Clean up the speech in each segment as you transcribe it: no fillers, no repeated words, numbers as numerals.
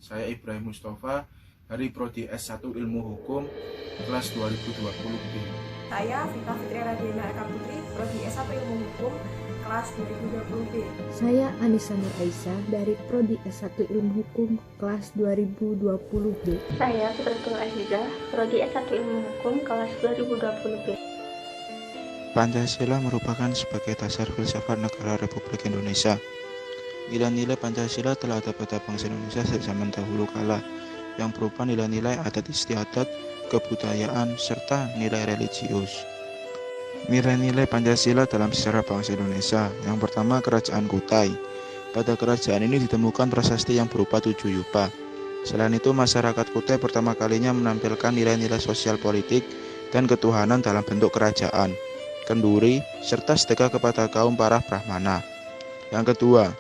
Saya Ibrahim Mustafa dari Prodi S1 Ilmu Hukum kelas 2020B. Saya Vita Fitri Radiana Eka Putri, Prodi S1 Ilmu Hukum kelas 2020B. Saya Anissa Nur Aisyah dari Prodi S1 Ilmu Hukum kelas 2020B. Saya Fitratul Aziza, Prodi S1 Ilmu Hukum kelas 2020B. Pancasila merupakan sebagai dasar filsafat negara Republik Indonesia. Nilai-nilai Pancasila telah ada pada bangsa Indonesia sejak zaman dahulu kala, yang berupa nilai-nilai adat istiadat, kebudayaan, serta nilai religius. Nilai-nilai Pancasila dalam sejarah bangsa Indonesia. Yang pertama, Kerajaan Kutai. Pada kerajaan ini ditemukan prasasti yang berupa 7 yupa. Selain itu, masyarakat Kutai pertama kalinya menampilkan nilai-nilai sosial politik dan ketuhanan dalam bentuk kerajaan, kenduri, serta sedekah kepada kaum para Brahmana. Yang kedua,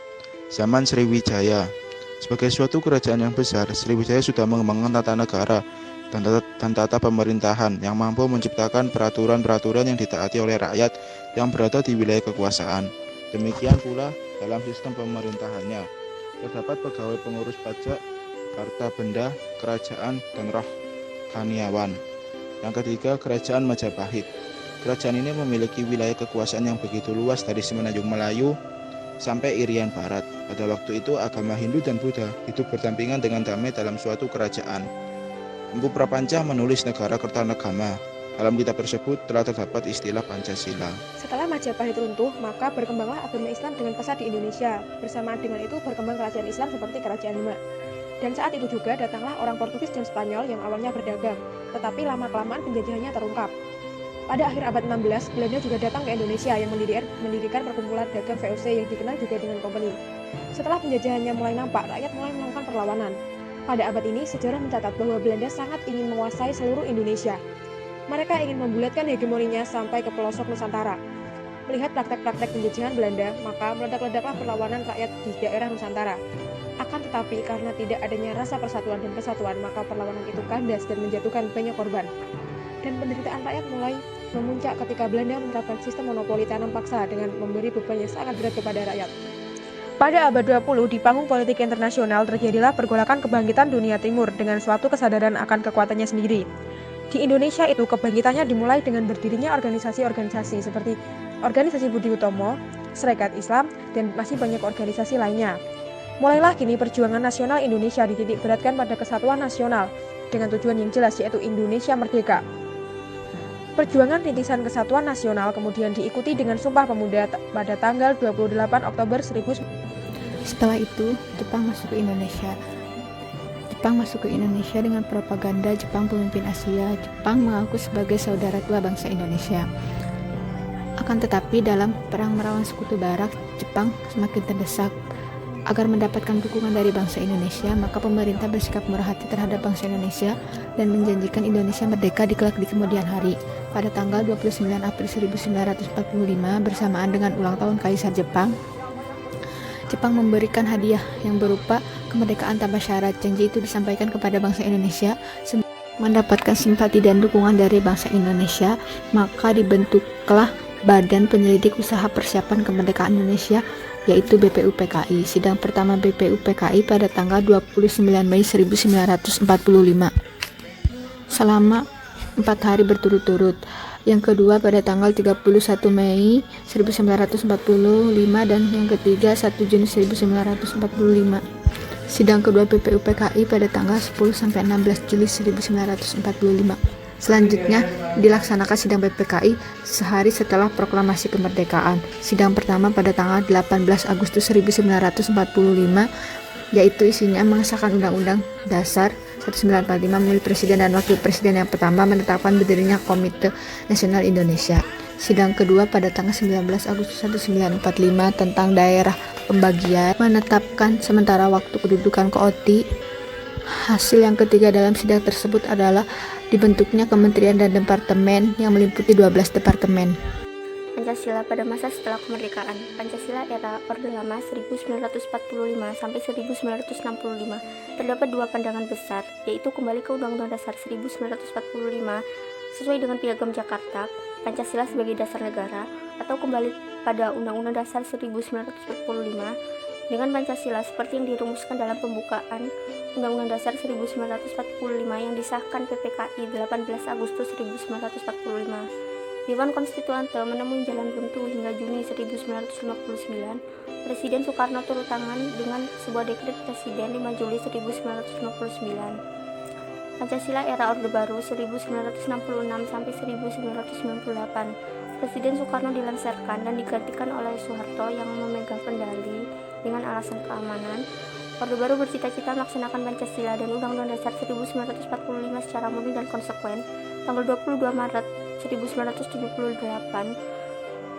zaman Sriwijaya. Sebagai suatu kerajaan yang besar, Sriwijaya sudah mengembangkan tata negara dan tata pemerintahan yang mampu menciptakan peraturan-peraturan yang ditaati oleh rakyat yang berada di wilayah kekuasaan. Demikian pula dalam sistem pemerintahannya. Terdapat pegawai pengurus pajak, harta benda, kerajaan, dan rohaniawan. Yang ketiga, Kerajaan Majapahit. Kerajaan ini memiliki wilayah kekuasaan yang begitu luas dari Semenanjung Melayu sampai Irian Barat. Pada waktu itu, agama Hindu dan Buddha hidup berdampingan dengan damai dalam suatu kerajaan. Empu Prapanca menulis Negara Kertanagama. Dalam kitab tersebut telah terdapat istilah Pancasila. Setelah Majapahit runtuh, maka berkembanglah agama Islam dengan pesat di Indonesia. Bersamaan dengan itu berkembang kerajaan Islam seperti Kerajaan Demak. Dan saat itu juga datanglah orang Portugis dan Spanyol yang awalnya berdagang, tetapi lama-kelamaan penjajahannya terungkap. Pada akhir abad 16, Belanda juga datang ke Indonesia yang mendirikan perkumpulan dagang VOC yang dikenal juga dengan Kompeni. Setelah penjajahannya mulai nampak, rakyat mulai melakukan perlawanan. Pada abad ini, sejarah mencatat bahwa Belanda sangat ingin menguasai seluruh Indonesia. Mereka ingin membulatkan hegemoninya sampai ke pelosok Nusantara. Melihat praktek-praktek penjajahan Belanda, maka meledak-ledaklah perlawanan rakyat di daerah Nusantara. Akan tetapi, karena tidak adanya rasa persatuan dan kesatuan, maka perlawanan itu kandas dan menjatuhkan banyak korban. Dan penderitaan rakyat mulai memuncak ketika Belanda menerapkan sistem monopoli tanam paksa dengan memberi beban yang sangat berat kepada rakyat. Pada abad 20, di panggung politik internasional terjadilah pergolakan kebangkitan dunia timur dengan suatu kesadaran akan kekuatannya sendiri. Di Indonesia itu kebangkitannya dimulai dengan berdirinya organisasi-organisasi seperti Organisasi Budi Utomo, Serikat Islam, dan masih banyak organisasi lainnya. Mulailah kini perjuangan nasional Indonesia dititik beratkan pada kesatuan nasional dengan tujuan yang jelas yaitu Indonesia Merdeka. Perjuangan rintisan kesatuan nasional kemudian diikuti dengan Sumpah Pemuda pada tanggal 28 Oktober 1945. Setelah itu, Jepang masuk ke Indonesia. Jepang masuk ke Indonesia dengan propaganda Jepang pemimpin Asia. Jepang mengaku sebagai saudara tua bangsa Indonesia. Akan tetapi dalam perang melawan Sekutu Barat, Jepang semakin terdesak. Agar mendapatkan dukungan dari bangsa Indonesia, maka pemerintah bersikap murah hati terhadap bangsa Indonesia dan menjanjikan Indonesia merdeka kelak di kemudian hari. Pada tanggal 29 April 1945, bersamaan dengan ulang tahun Kaisar Jepang, Jepang memberikan hadiah yang berupa kemerdekaan tanpa syarat. Janji itu disampaikan kepada bangsa Indonesia. Mendapatkan simpati dan dukungan dari bangsa Indonesia, maka dibentuklah Badan Penyelidik Usaha Persiapan Kemerdekaan Indonesia, yaitu BPUPKI. Sidang pertama BPUPKI pada tanggal 29 Mei 1945. Selama 4 hari berturut-turut. Yang kedua pada tanggal 31 Mei 1945 dan yang ketiga 1 Juni 1945. Sidang kedua BPUPKI pada tanggal 10 sampai 16 Juli 1945. Selanjutnya dilaksanakan sidang BPKI sehari setelah proklamasi kemerdekaan. Sidang pertama pada tanggal 18 Agustus 1945, yaitu isinya mengesahkan Undang-Undang Dasar 1945, memilih presiden dan wakil presiden yang pertama, menetapkan berdirinya Komite Nasional Indonesia. Sidang kedua pada tanggal 19 Agustus 1945 tentang daerah pembagian, menetapkan sementara waktu kedudukan KOTI. Hasil yang ketiga dalam sidang tersebut adalah dibentuknya kementerian dan departemen yang meliputi 12 departemen. Pancasila pada masa setelah kemerdekaan. Pancasila era Orde Lama 1945 sampai 1965. Terdapat dua pandangan besar, yaitu kembali ke Undang-Undang Dasar 1945 sesuai dengan Piagam Jakarta, Pancasila sebagai dasar negara, atau kembali pada Undang-Undang Dasar 1945 dengan Pancasila seperti yang dirumuskan dalam pembukaan Undang-Undang Dasar 1945 yang disahkan PPKI 18 Agustus 1945. Dewan Konstituante menemui jalan buntu hingga Juni 1959. Presiden Soekarno turut tangan dengan sebuah dekret Presiden 5 Juli 1959. Pancasila era Orde Baru 1966 sampai 1998. Presiden Soekarno dilengsarkan dan digantikan oleh Soeharto yang memegang kendali dengan alasan keamanan. Orde Baru bercita-cita melaksanakan Pancasila dan Undang-Undang Dasar 1945 secara murni dan konsekuen. Tanggal 22 Maret 1978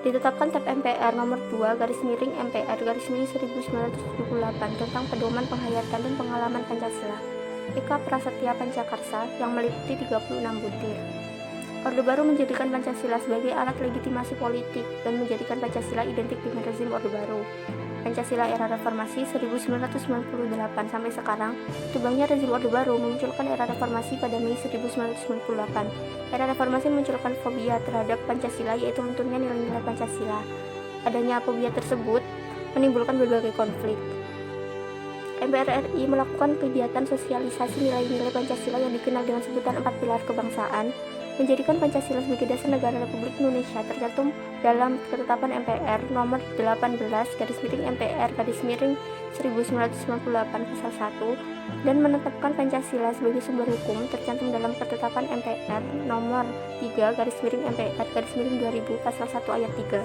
ditetapkan TAP MPR nomor 2 /MPR /1978 tentang pedoman penghayatan dan pengalaman Pancasila. Eka Prasetya Pancakarsa yang meliputi 36 butir. Orde Baru menjadikan Pancasila sebagai alat legitimasi politik dan menjadikan Pancasila identik dengan rezim Orde Baru. Pancasila era reformasi 1998 sampai sekarang, tumbangnya rezim Orde Baru memunculkan era reformasi pada Mei 1998. Era reformasi memunculkan fobia terhadap Pancasila, yaitu lunturnya nilai-nilai Pancasila. Adanya fobia tersebut menimbulkan berbagai konflik. MPR RI melakukan kegiatan sosialisasi nilai-nilai Pancasila yang dikenal dengan sebutan 4 pilar kebangsaan, menjadikan Pancasila sebagai dasar negara Republik Indonesia tercantum dalam ketetapan MPR nomor 18 /MPR /1998 pasal 1 dan menetapkan Pancasila sebagai sumber hukum tercantum dalam ketetapan MPR nomor 3 /MPR /2000 pasal 1 ayat 3.